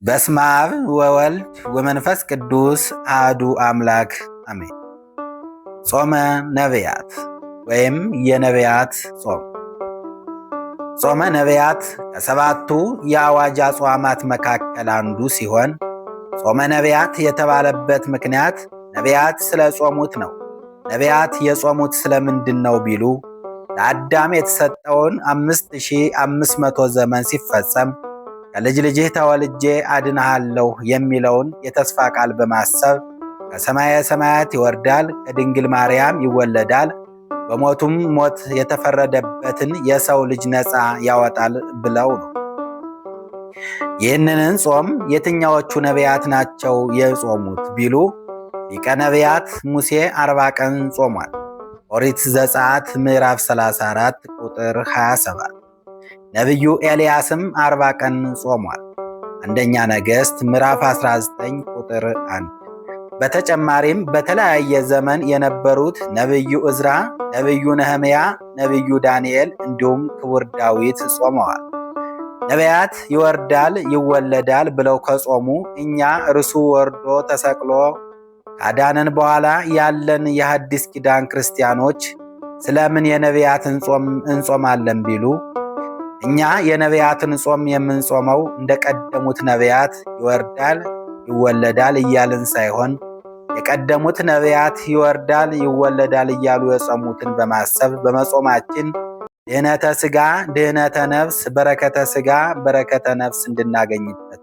በስመ አብ ወወልድ ወመንፈስ ቅዱስ አሐዱ አምላክ አሜን። ጾመ ነቢያት ወይም የነቢያት ጾም። ጾመ ነቢያት ከሰባቱ የአዋጅ አጽዋማት መካከል አንዱ ሲሆን ጾመ ነቢያት የተባለበት ምክንያት ነቢያት ስለ ጾሙት ነው። ነቢያት የጾሙት ስለምንድን ነው ቢሉ ለአዳም የተሰጠውን 5500 ዘመን ሲፈጸም ከልጅ ልጅህ ተወልጄ አድንሃለሁ የሚለውን የተስፋ ቃል በማሰብ ከሰማየ ሰማያት ይወርዳል፣ ከድንግል ማርያም ይወለዳል፣ በሞቱም ሞት የተፈረደበትን የሰው ልጅ ነፃ ያወጣል ብለው ነው። ይህንን ጾም የትኛዎቹ ነቢያት ናቸው የጾሙት ቢሉ ሊቀ ነቢያት ሙሴ 40 ቀን ጾሟል። ኦሪት ዘጸአት ምዕራፍ 34 ቁጥር 27። ነቢዩ ኤልያስም 40 ቀን ጾሟል። አንደኛ ነገሥት ምዕራፍ 19 ቁጥር 1። በተጨማሪም በተለያየ ዘመን የነበሩት ነቢዩ ዕዝራ፣ ነቢዩ ነህምያ፣ ነቢዩ ዳንኤል እንዲሁም ክቡር ዳዊት ጾመዋል። ነቢያት ይወርዳል ይወለዳል ብለው ከጾሙ እኛ እርሱ ወርዶ ተሰቅሎ ካዳነን በኋላ ያለን የሐዲስ ኪዳን ክርስቲያኖች ስለምን የነቢያትን ጾም እንጾማለን ቢሉ እኛ የነቢያትን ጾም የምንጾመው እንደቀደሙት ነቢያት ይወርዳል ይወለዳል እያልን ሳይሆን የቀደሙት ነቢያት ይወርዳል ይወለዳል እያሉ የጾሙትን በማሰብ በመጾማችን ድህነተ ሥጋ ድህነተ ነፍስ፣ በረከተ ሥጋ በረከተ ነፍስ እንድናገኝበት።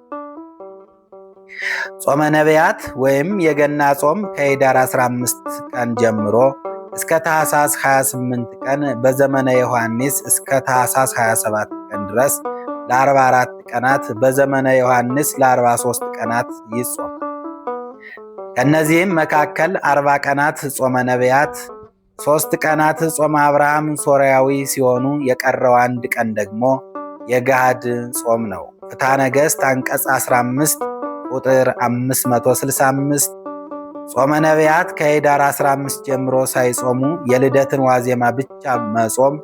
ጾመ ነቢያት ወይም የገና ጾም ከኅዳር 15 ቀን ጀምሮ እስከ ታኅሳስ 28 ቀን በዘመነ ዮሐንስ እስከ ታኅሳስ 27 ቀን ድረስ ለ44 ቀናት በዘመነ ዮሐንስ ለ43 ቀናት ይጾማል። ከእነዚህም መካከል 40 ቀናት ጾመ ነቢያት፣ 3 ቀናት ጾመ አብርሃም ሶርያዊ ሲሆኑ የቀረው 1 ቀን ደግሞ የገሃድ ጾም ነው። ፍትሐ ነገሥት አንቀጽ 15 ቁጥር 565። ጾመ ነቢያት ከኅዳር 15 ጀምሮ ሳይጾሙ የልደትን ዋዜማ ብቻ መጾም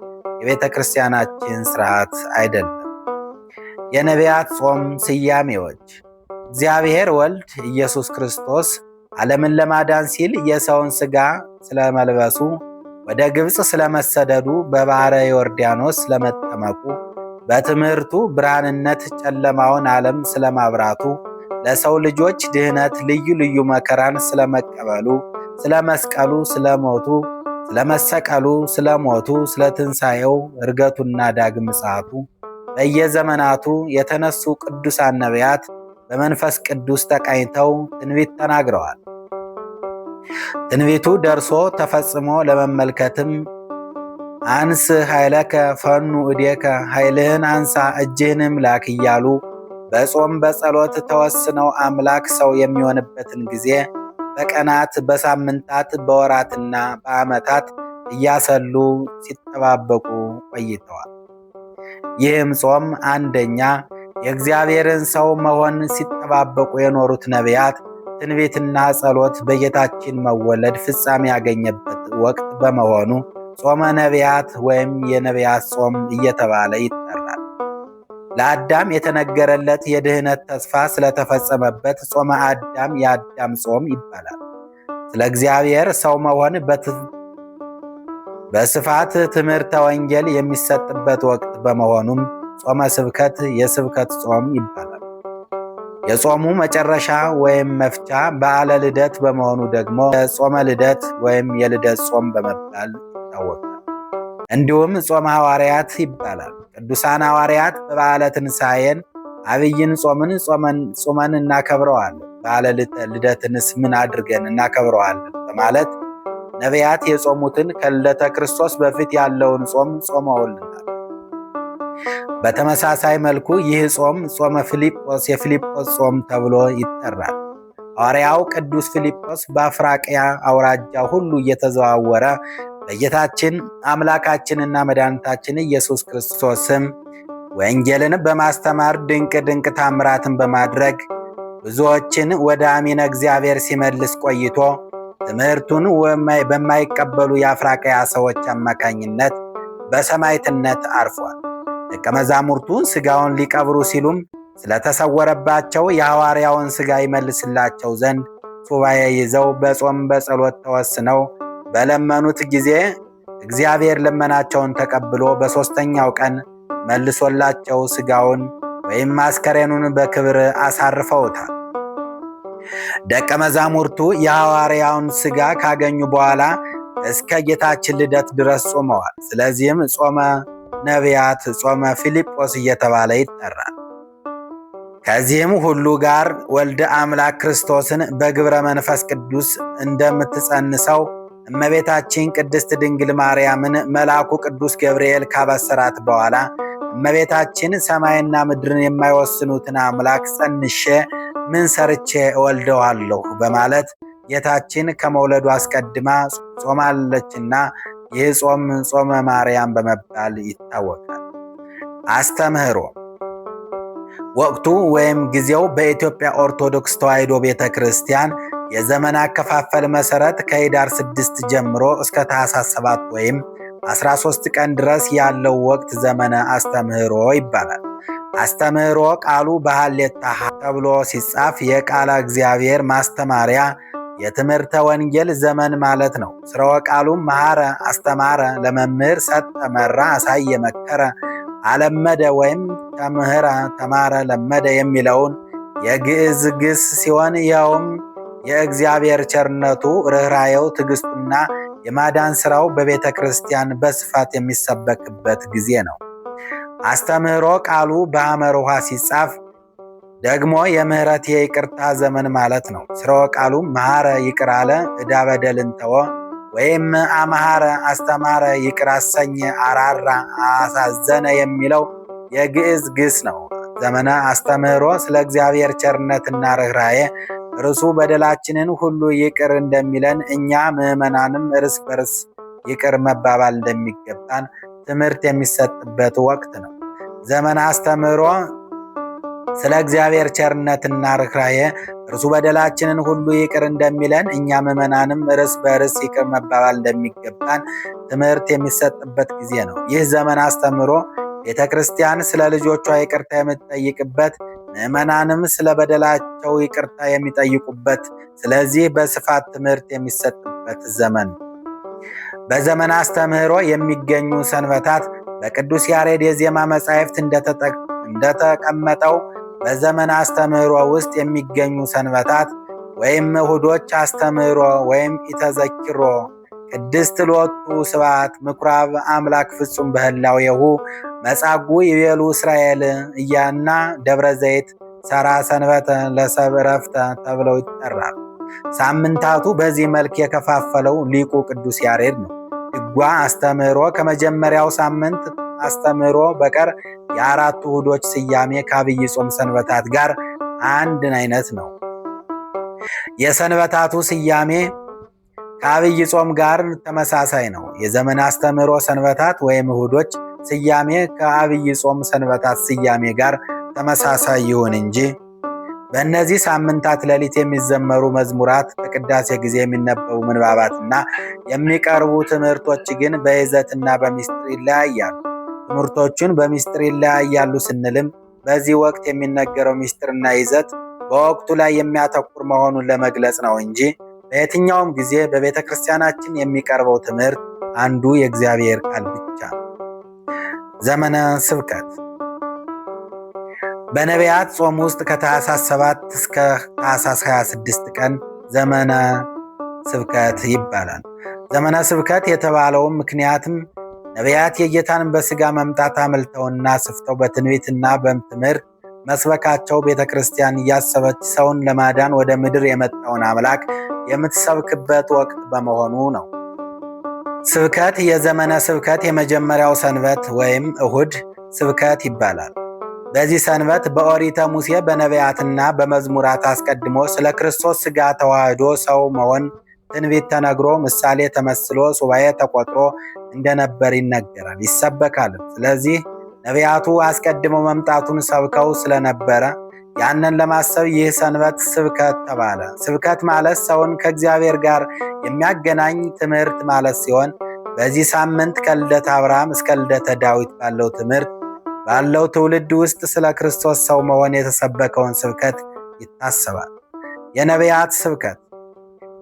የቤተ ክርስቲያናችን ሥርዓት አይደለም። የነቢያት ጾም ስያሜዎች። እግዚአብሔር ወልድ ኢየሱስ ክርስቶስ ዓለምን ለማዳን ሲል የሰውን ሥጋ ስለመልበሱ፣ ወደ ግብፅ ስለመሰደዱ፣ በባሕረ ዮርዳኖስ ስለመጠመቁ፣ በትምህርቱ ብርሃንነት ጨለማውን ዓለም ስለማብራቱ፣ ለሰው ልጆች ድህነት ልዩ ልዩ መከራን ስለመቀበሉ፣ ስለመስቀሉ፣ ስለሞቱ፣ ስለመሰቀሉ፣ ስለሞቱ፣ ስለትንሣኤው፣ ዕርገቱና ዳግም ምጽአቱ በየዘመናቱ የተነሱ ቅዱሳን ነቢያት በመንፈስ ቅዱስ ተቃኝተው ትንቢት ተናግረዋል። ትንቢቱ ደርሶ ተፈጽሞ ለመመልከትም አንስ ኃይለከ ፈኑ እዴከ፣ ኃይልህን አንሳ እጅህንም ላክ እያሉ በጾም በጸሎት ተወስነው አምላክ ሰው የሚሆንበትን ጊዜ በቀናት በሳምንታት በወራትና በዓመታት እያሰሉ ሲጠባበቁ ቆይተዋል። ይህም ጾም አንደኛ የእግዚአብሔርን ሰው መሆን ሲጠባበቁ የኖሩት ነቢያት ትንቢትና ጸሎት በጌታችን መወለድ ፍጻሜ ያገኘበት ወቅት በመሆኑ ጾመ ነቢያት ወይም የነቢያት ጾም እየተባለ ይጠራል። ለአዳም የተነገረለት የድህነት ተስፋ ስለተፈጸመበት ጾመ አዳም የአዳም ጾም ይባላል። ስለ እግዚአብሔር ሰው መሆን በስፋት ትምህርተ ወንጌል የሚሰጥበት ወቅት በመሆኑም ጾመ ስብከት የስብከት ጾም ይባላል። የጾሙ መጨረሻ ወይም መፍቻ በዓለ ልደት በመሆኑ ደግሞ የጾመ ልደት ወይም የልደት ጾም በመባል ይታወቃል። እንዲሁም ጾመ ሐዋርያት ይባላል። ቅዱሳን ሐዋርያት በበዓለ ትንሣኤን አብይን ጾምን ጾመን እናከብረዋለን፣ በዓለ ልደትንስ ምን አድርገን እናከብረዋለን በማለት ነቢያት የጾሙትን ከልደተ ክርስቶስ በፊት ያለውን ጾም ጾመውልናል። በተመሳሳይ መልኩ ይህ ጾም ጾመ ፊልጶስ የፊልጶስ ጾም ተብሎ ይጠራል። ሐዋርያው ቅዱስ ፊልጶስ በአፍራቅያ አውራጃ ሁሉ እየተዘዋወረ በጌታችን አምላካችንና መድኃኒታችን ኢየሱስ ክርስቶስም ወንጌልን በማስተማር ድንቅ ድንቅ ታምራትን በማድረግ ብዙዎችን ወደ አሚነ እግዚአብሔር ሲመልስ ቆይቶ ትምህርቱን በማይቀበሉ የአፍራቅያ ሰዎች አማካኝነት በሰማዕትነት አርፏል። ደቀ መዛሙርቱ ሥጋውን ሊቀብሩ ሲሉም ስለተሰወረባቸው የሐዋርያውን ሥጋ ይመልስላቸው ዘንድ ሱባኤ ይዘው በጾም በጸሎት ተወስነው በለመኑት ጊዜ እግዚአብሔር ልመናቸውን ተቀብሎ በሦስተኛው ቀን መልሶላቸው ሥጋውን ወይም አስከሬኑን በክብር አሳርፈውታል። ደቀ መዛሙርቱ የሐዋርያውን ሥጋ ካገኙ በኋላ እስከ ጌታችን ልደት ድረስ ጾመዋል። ስለዚህም ጾመ ነቢያት፣ ጾመ ፊልጶስ እየተባለ ይጠራል። ከዚህም ሁሉ ጋር ወልደ አምላክ ክርስቶስን በግብረ መንፈስ ቅዱስ እንደምትጸንሰው እመቤታችን ቅድስት ድንግል ማርያምን መልአኩ ቅዱስ ገብርኤል ካበሰራት በኋላ እመቤታችን ሰማይና ምድርን የማይወስኑትን አምላክ ጸንሼ ምን ሰርቼ እወልደዋለሁ በማለት ጌታችን ከመውለዱ አስቀድማ ጾማለችና ይህ ጾም ጾመ ማርያም በመባል ይታወቃል። አስተምህሮ ወቅቱ ወይም ጊዜው በኢትዮጵያ ኦርቶዶክስ ተዋሕዶ ቤተ ክርስቲያን የዘመን አከፋፈል መሠረት ከኅዳር 6 ጀምሮ እስከ ታኅሳስ 7 ወይም 13 ቀን ድረስ ያለው ወቅት ዘመነ አስተምህሮ ይባላል። አስተምህሮ ቃሉ በሐሌታ ተብሎ ሲጻፍ የቃለ እግዚአብሔር ማስተማሪያ የትምህርተ ወንጌል ዘመን ማለት ነው። ስርወ ቃሉም መሐረ፣ አስተማረ፣ ለመምህር ሰጠ፣ መራ፣ አሳየ፣ መከረ፣ አለመደ ወይም ተምህረ፣ ተማረ፣ ለመደ የሚለውን የግዕዝ ግስ ሲሆን ይኸውም የእግዚአብሔር ቸርነቱ፣ ርኅራኄው፣ ትዕግሥቱና የማዳን ሥራው በቤተ ክርስቲያን በስፋት የሚሰበክበት ጊዜ ነው። አስተምህሮ ቃሉ በሐመር ውሃ ሲጻፍ ደግሞ የምህረት የይቅርታ ዘመን ማለት ነው። ስርወ ቃሉ መሐረ፣ ይቅር አለ፣ ዕዳ በደልን ተወ ወይም አመሐረ፣ አስተማረ፣ ይቅር አሰኘ፣ አራራ፣ አሳዘነ የሚለው የግዕዝ ግስ ነው። ዘመነ አስተምህሮ ስለ እግዚአብሔር ቸርነትና ርኅራኄ እርሱ በደላችንን ሁሉ ይቅር እንደሚለን እኛ ምዕመናንም እርስ በርስ ይቅር መባባል እንደሚገባን ትምህርት የሚሰጥበት ወቅት ነው። ዘመነ አስተምህሮ ስለ እግዚአብሔር ቸርነትና ርኅራኄ እርሱ በደላችንን ሁሉ ይቅር እንደሚለን እኛ ምዕመናንም እርስ በርስ ይቅር መባባል እንደሚገባን ትምህርት የሚሰጥበት ጊዜ ነው። ይህ ዘመን አስተምህሮ ቤተ ክርስቲያን ስለ ልጆቿ ይቅርታ የምትጠይቅበት፣ ምዕመናንም ስለ በደላቸው ይቅርታ የሚጠይቁበት፣ ስለዚህ በስፋት ትምህርት የሚሰጥበት ዘመን ነው። በዘመን አስተምህሮ የሚገኙ ሰንበታት በቅዱስ ያሬድ የዜማ መጻሕፍት እንደተቀመጠው በዘመን አስተምህሮ ውስጥ የሚገኙ ሰንበታት ወይም እሁዶች አስተምህሮ ወይም ኢተዘኪሮ፣ ቅድስት ሎቱ ስብሐት፣ ምኵራብ አምላክ ፍጹም በህላዌሁ፣ መጻጉዕ ይቤሉ እስራኤል እያና ደብረ ዘይት ሰራ ሰንበተ ለሰብእ ዕረፍተ ተብለው ይጠራል። ሳምንታቱ በዚህ መልክ የከፋፈለው ሊቁ ቅዱስ ያሬድ ነው። ድጓ አስተምህሮ ከመጀመሪያው ሳምንት አስተምህሮ በቀር የአራቱ እሁዶች ስያሜ ከአብይ ጾም ሰንበታት ጋር አንድ አይነት ነው። የሰንበታቱ ስያሜ ከአብይ ጾም ጋር ተመሳሳይ ነው። የዘመን አስተምህሮ ሰንበታት ወይም እሁዶች ስያሜ ከአብይ ጾም ሰንበታት ስያሜ ጋር ተመሳሳይ ይሁን እንጂ በእነዚህ ሳምንታት ሌሊት የሚዘመሩ መዝሙራት፣ በቅዳሴ ጊዜ የሚነበቡ ምንባባትና የሚቀርቡ ትምህርቶች ግን በይዘትና በምስጢር ይለያያሉ። ትምህርቶቹን በምስጢር ይለያያሉ ስንልም በዚህ ወቅት የሚነገረው ምስጢርና ይዘት በወቅቱ ላይ የሚያተኩር መሆኑን ለመግለጽ ነው እንጂ በየትኛውም ጊዜ በቤተ ክርስቲያናችን የሚቀርበው ትምህርት አንዱ የእግዚአብሔር ቃል ብቻ ነው። ዘመነ ስብከት በነቢያት ጾም ውስጥ ከታኅሳስ 7 እስከ ታኅሳስ 26 ቀን ዘመነ ስብከት ይባላል። ዘመነ ስብከት የተባለውም ምክንያትም ነቢያት የጌታን በሥጋ መምጣት አመልተውና ስፍተው በትንቢትና በትምህርት መስበካቸው ቤተ ክርስቲያን እያሰበች ሰውን ለማዳን ወደ ምድር የመጣውን አምላክ የምትሰብክበት ወቅት በመሆኑ ነው። ስብከት የዘመነ ስብከት የመጀመሪያው ሰንበት ወይም እሁድ ስብከት ይባላል። በዚህ ሰንበት በኦሪተ ሙሴ በነቢያትና በመዝሙራት አስቀድሞ ስለ ክርስቶስ ሥጋ ተዋህዶ ሰው መሆን ትንቢት ተነግሮ ምሳሌ ተመስሎ ሱባኤ ተቆጥሮ እንደነበር ይነገራል፣ ይሰበካል። ስለዚህ ነቢያቱ አስቀድመው መምጣቱን ሰብከው ስለነበረ ያንን ለማሰብ ይህ ሰንበት ስብከት ተባለ። ስብከት ማለት ሰውን ከእግዚአብሔር ጋር የሚያገናኝ ትምህርት ማለት ሲሆን በዚህ ሳምንት ከልደተ አብርሃም እስከ ልደተ ዳዊት ባለው ትምህርት ባለው ትውልድ ውስጥ ስለ ክርስቶስ ሰው መሆን የተሰበከውን ስብከት ይታሰባል። የነቢያት ስብከት።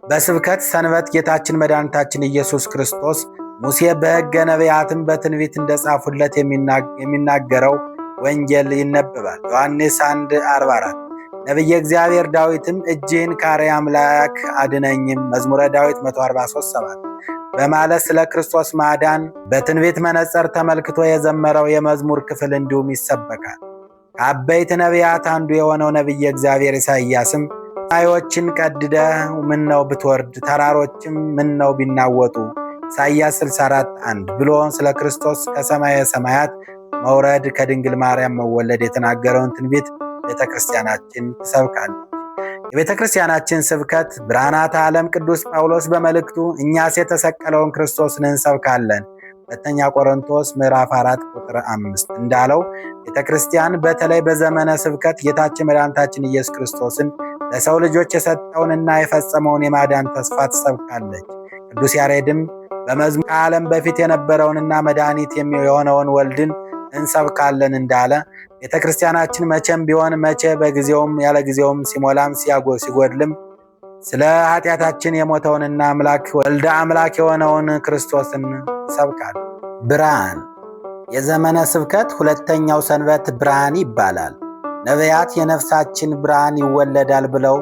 በስብከት ሰንበት ጌታችን መድኃኒታችን ኢየሱስ ክርስቶስ ሙሴ በሕገ ነቢያትም በትንቢት እንደጻፉለት የሚናገረው ወንጌል ይነበባል። ዮሐንስ 1:44 ነቢየ እግዚአብሔር ዳዊትም እጅህን ካሪያ አምላክ አድነኝም መዝሙረ ዳዊት 143:7 በማለት ስለ ክርስቶስ ማዳን በትንቢት መነጽር ተመልክቶ የዘመረው የመዝሙር ክፍል እንዲሁም ይሰበካል። ከአበይት ነቢያት አንዱ የሆነው ነቢየ እግዚአብሔር ኢሳይያስም ሰማዮችን ቀድደህ ምነው ብትወርድ ተራሮችም ምነው ቢናወጡ ኢሳይያስ 64:1 ብሎ ስለ ክርስቶስ ከሰማየ ሰማያት መውረድ ከድንግል ማርያም መወለድ የተናገረውን ትንቢት ቤተክርስቲያናችን ትሰብካለች። የቤተክርስቲያናችን ስብከት ብርሃናተ ዓለም ቅዱስ ጳውሎስ በመልእክቱ እኛስ የተሰቀለውን ክርስቶስን እንሰብካለን ሁለተኛ ቆሮንቶስ ምዕራፍ 4:5 እንዳለው ቤተክርስቲያን በተለይ በዘመነ ስብከት ጌታችን መድኃኒታችን ኢየሱስ ክርስቶስን ለሰው ልጆች የሰጠውንና የፈጸመውን የማዳን ተስፋ ትሰብካለች። ቅዱስ ያሬድም በመዝሙር ከዓለም በፊት የነበረውንና መድኃኒት የሆነውን ወልድን እንሰብካለን እንዳለ ቤተክርስቲያናችን መቼም ቢሆን መቼ በጊዜውም ያለ ጊዜውም ሲሞላም ሲጎድልም ስለ ኃጢአታችን የሞተውንና አምላክ ወልደ አምላክ የሆነውን ክርስቶስን ትሰብካለች። ብርሃን። የዘመነ ስብከት ሁለተኛው ሰንበት ብርሃን ይባላል። ነቢያት የነፍሳችን ብርሃን ይወለዳል ብለው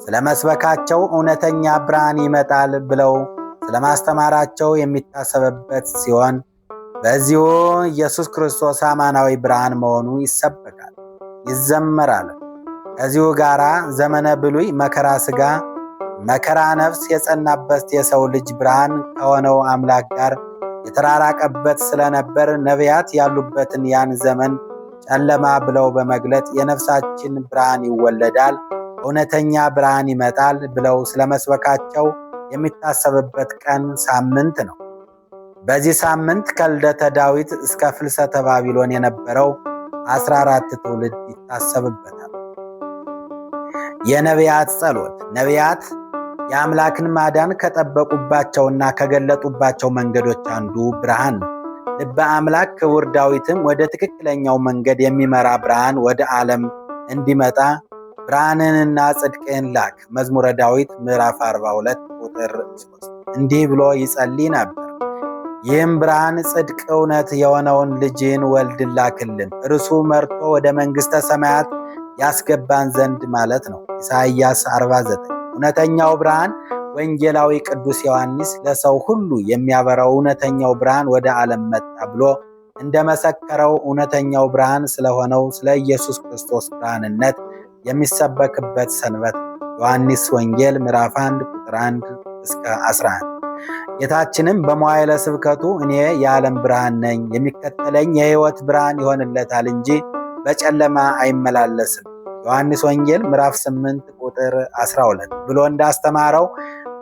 ስለ መስበካቸው እውነተኛ ብርሃን ይመጣል ብለው ስለ ማስተማራቸው የሚታሰብበት ሲሆን በዚሁ ኢየሱስ ክርስቶስ አማናዊ ብርሃን መሆኑ ይሰበካል፣ ይዘመራል። ከዚሁ ጋር ዘመነ ብሉይ መከራ ሥጋ መከራ ነፍስ የጸናበት የሰው ልጅ ብርሃን ከሆነው አምላክ ጋር የተራራቀበት ስለነበር ነቢያት ያሉበትን ያን ዘመን ጨለማ ብለው በመግለጥ የነፍሳችን ብርሃን ይወለዳል፣ እውነተኛ ብርሃን ይመጣል ብለው ስለመስበካቸው የሚታሰብበት ቀን ሳምንት ነው። በዚህ ሳምንት ከልደተ ዳዊት እስከ ፍልሰተ ባቢሎን የነበረው 14 ትውልድ ይታሰብበታል። የነቢያት ጸሎት። ነቢያት የአምላክን ማዳን ከጠበቁባቸውና ከገለጡባቸው መንገዶች አንዱ ብርሃን ነው። ልበ አምላክ ክቡር ዳዊትም ወደ ትክክለኛው መንገድ የሚመራ ብርሃን ወደ ዓለም እንዲመጣ ብርሃንንና ጽድቅን ላክ መዝሙረ ዳዊት ምዕራፍ 42:3 እንዲህ ብሎ ይጸልይ ነበር። ይህም ብርሃን ጽድቅ እውነት የሆነውን ልጅን ወልድን ላክልን እርሱ መርቶ ወደ መንግሥተ ሰማያት ያስገባን ዘንድ ማለት ነው። ኢሳይያስ 49 እውነተኛው ብርሃን ወንጌላዊ ቅዱስ ዮሐንስ ለሰው ሁሉ የሚያበራው እውነተኛው ብርሃን ወደ ዓለም መጣ ብሎ እንደመሰከረው እውነተኛው ብርሃን ስለሆነው ስለ ኢየሱስ ክርስቶስ ብርሃንነት የሚሰበክበት ሰንበት ዮሐንስ ወንጌል ምዕራፍ 1:1-11 ጌታችንም በመዋዕለ ስብከቱ እኔ የዓለም ብርሃን ነኝ፣ የሚከተለኝ የሕይወት ብርሃን ይሆንለታል እንጂ በጨለማ አይመላለስም ዮሐንስ ወንጌል ምዕራፍ 8:12 ብሎ እንዳስተማረው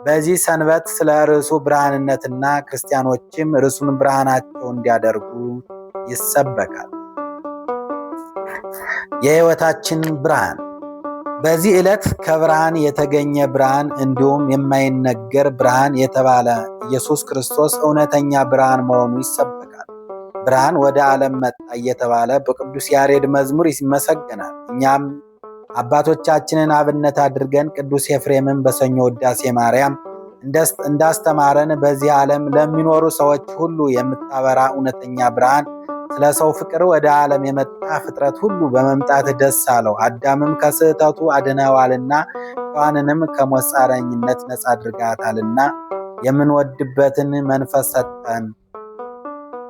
በዚህ ሰንበት ስለ ርዕሱ ብርሃንነትና ክርስቲያኖችም ርዕሱን ብርሃናቸው እንዲያደርጉ ይሰበካል። የሕይወታችን ብርሃን። በዚህ ዕለት ከብርሃን የተገኘ ብርሃን እንዲሁም የማይነገር ብርሃን የተባለ ኢየሱስ ክርስቶስ እውነተኛ ብርሃን መሆኑ ይሰበካል። ብርሃን ወደ ዓለም መጣ እየተባለ በቅዱስ ያሬድ መዝሙር ይመሰገናል። እኛም አባቶቻችንን አብነት አድርገን ቅዱስ ኤፍሬምን በሰኞ ውዳሴ ማርያም እንዳስተማረን በዚህ ዓለም ለሚኖሩ ሰዎች ሁሉ የምታበራ እውነተኛ ብርሃን ስለ ሰው ፍቅር ወደ ዓለም የመጣ ፍጥረት ሁሉ በመምጣት ደስ አለው። አዳምም ከስህተቱ አድነዋልና ሔዋንንም ከሞት ጻረኝነት ነጻ አድርጋታልና የምንወድበትን መንፈስ ሰጠን፣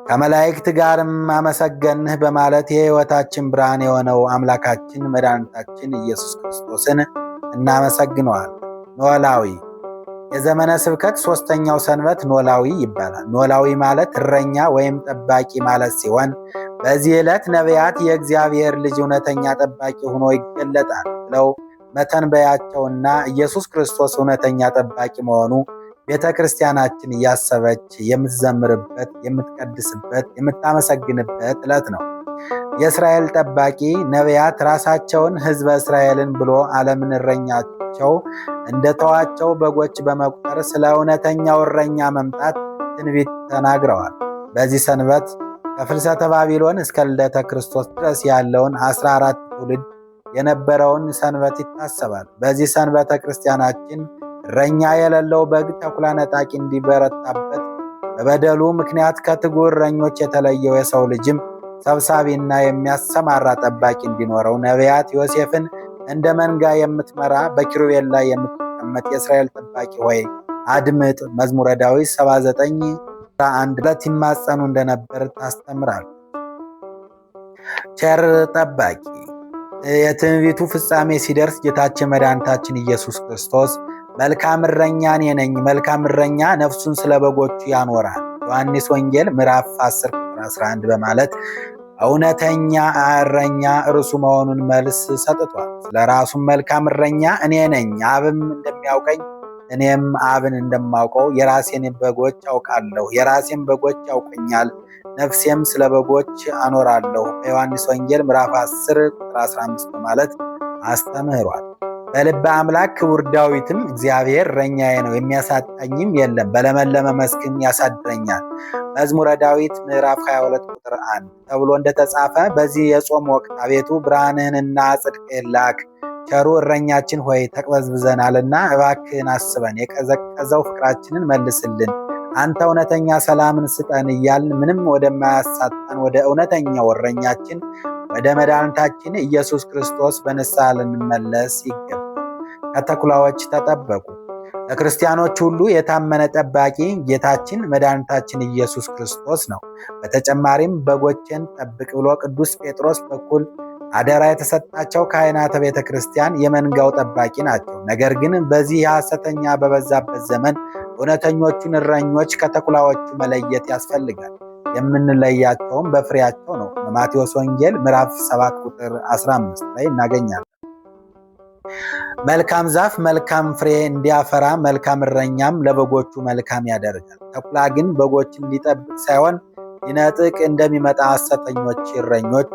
ከመላእክት ጋርም አመሰገንህ በማለት የሕይወታችን ብርሃን የሆነው አምላካችን መድኃኒታችን ኢየሱስ ክርስቶስን እናመሰግነዋል። ኖላዊ። የዘመነ ስብከት ሦስተኛው ሰንበት ኖላዊ ይባላል። ኖላዊ ማለት እረኛ ወይም ጠባቂ ማለት ሲሆን በዚህ ዕለት ነቢያት የእግዚአብሔር ልጅ እውነተኛ ጠባቂ ሆኖ ይገለጣል ብለው መተንበያቸውና ኢየሱስ ክርስቶስ እውነተኛ ጠባቂ መሆኑ ቤተ ክርስቲያናችን እያሰበች የምትዘምርበት፣ የምትቀድስበት፣ የምታመሰግንበት ዕለት ነው። የእስራኤል ጠባቂ ነቢያት ራሳቸውን ሕዝበ እስራኤልን ብሎ ዓለምን እረኛቸው እንደተዋቸው በጎች በመቁጠር ስለ እውነተኛው እረኛ መምጣት ትንቢት ተናግረዋል። በዚህ ሰንበት ከፍልሰተ ባቢሎን እስከ ልደተ ክርስቶስ ድረስ ያለውን 14 ትውልድ የነበረውን ሰንበት ይታሰባል። በዚህ ሰንበተ ክርስቲያናችን እረኛ የሌለው በግ ተኩላ ነጣቂ እንዲበረታበት በበደሉ ምክንያት ከትጉ እረኞች የተለየው የሰው ልጅም ሰብሳቢና የሚያሰማራ ጠባቂ እንዲኖረው ነቢያት ዮሴፍን እንደ መንጋ የምትመራ በኪሩቤል ላይ የምትቀመጥ የእስራኤል ጠባቂ ሆይ አድምጥ፣ መዝሙረ ዳዊት 79:1 ለት ይማጸኑ እንደነበር ታስተምራል። ቸር ጠባቂ የትንቢቱ ፍጻሜ ሲደርስ ጌታችን መድኃኒታችን ኢየሱስ ክርስቶስ መልካም እረኛ እኔ ነኝ፣ መልካም እረኛ ነፍሱን ስለ በጎቹ ያኖራል ዮሐንስ ወንጌል ምዕራፍ 10:11 በማለት እውነተኛ እረኛ እርሱ መሆኑን መልስ ሰጥቷል። ስለራሱም መልካም እረኛ እኔ ነኝ፣ አብም እንደሚያውቀኝ እኔም አብን እንደማውቀው የራሴን በጎች አውቃለሁ፣ የራሴን በጎች ያውቁኛል፣ ነፍሴም ስለ በጎች አኖራለሁ በዮሐንስ ወንጌል ምዕራፍ 10:15 በማለት አስተምህሯል። በልበ አምላክ ክቡር ዳዊትም እግዚአብሔር እረኛዬ ነው የሚያሳጣኝም የለም፣ በለመለመ መስክም ያሳድረኛል መዝሙረ ዳዊት ምዕራፍ 22:1 ተብሎ እንደተጻፈ በዚህ የጾም ወቅት አቤቱ ብርሃንህንና ጽድቅህን ላክ፣ ቸሩ እረኛችን ሆይ ተቅበዝብዘናልና እባክህን አስበን፣ የቀዘቀዘው ፍቅራችንን መልስልን፣ አንተ እውነተኛ ሰላምን ስጠን እያልን ምንም ወደማያሳጣን ወደ እውነተኛው እረኛችን ወደ መድኃኒታችን ኢየሱስ ክርስቶስ በንስሐ ልንመለስ ይገባል። ከተኩላዎች ተጠበቁ። ለክርስቲያኖች ሁሉ የታመነ ጠባቂ ጌታችን መድኃኒታችን ኢየሱስ ክርስቶስ ነው። በተጨማሪም በጎቼን ጠብቅ ብሎ ቅዱስ ጴጥሮስ በኩል አደራ የተሰጣቸው ካህናተ ቤተ ክርስቲያን የመንጋው ጠባቂ ናቸው። ነገር ግን በዚህ ሐሰተኛ በበዛበት ዘመን እውነተኞቹን እረኞች ከተኩላዎቹ መለየት ያስፈልጋል። የምንለያቸውም በፍሬያቸው ነው። በማቴዎስ ወንጌል ምዕራፍ 7:15 ላይ እናገኛለን። መልካም ዛፍ መልካም ፍሬ እንዲያፈራ መልካም እረኛም ለበጎቹ መልካም ያደርጋል። ተኩላ ግን በጎችን ሊጠብቅ ሳይሆን ሊነጥቅ እንደሚመጣ ሐሰተኞች እረኞች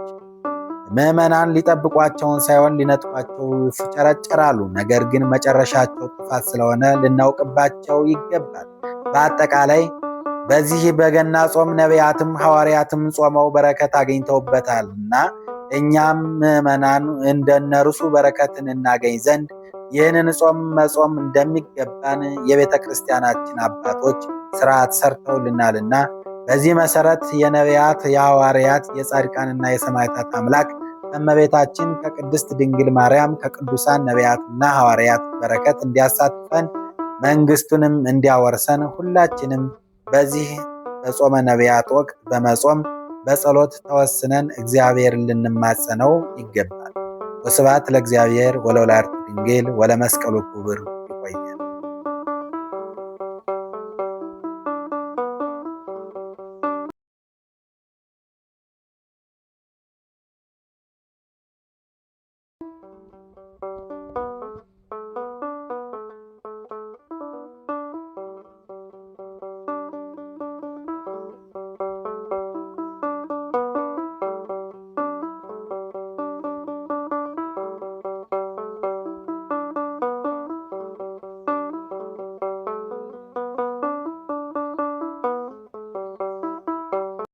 ምዕመናን ሊጠብቋቸውን ሳይሆን ሊነጥቋቸው ይፍጨረጨራሉ። ነገር ግን መጨረሻቸው ጥፋት ስለሆነ ልናውቅባቸው ይገባል። በአጠቃላይ በዚህ በገና ጾም ነቢያትም ሐዋርያትም ጾመው በረከት አግኝተውበታልና እኛም ምዕመናን እንደነርሱ በረከትን እናገኝ ዘንድ ይህንን ጾም መጾም እንደሚገባን የቤተ ክርስቲያናችን አባቶች ሥርዓት ሰርተውልናልና በዚህ መሰረት የነቢያት የሐዋርያት የጻድቃንና የሰማዕታት አምላክ እመቤታችን ከቅድስት ድንግል ማርያም ከቅዱሳን ነቢያትና ሐዋርያት በረከት እንዲያሳትፈን መንግሥቱንም እንዲያወርሰን ሁላችንም በዚህ በጾመ ነቢያት ወቅት በመጾም በጸሎት ተወስነን እግዚአብሔርን ልንማጸነው ይገባል። ወስብሐት ለእግዚአብሔር ወለወላዲቱ ድንግል ወለመስቀሉ ክቡር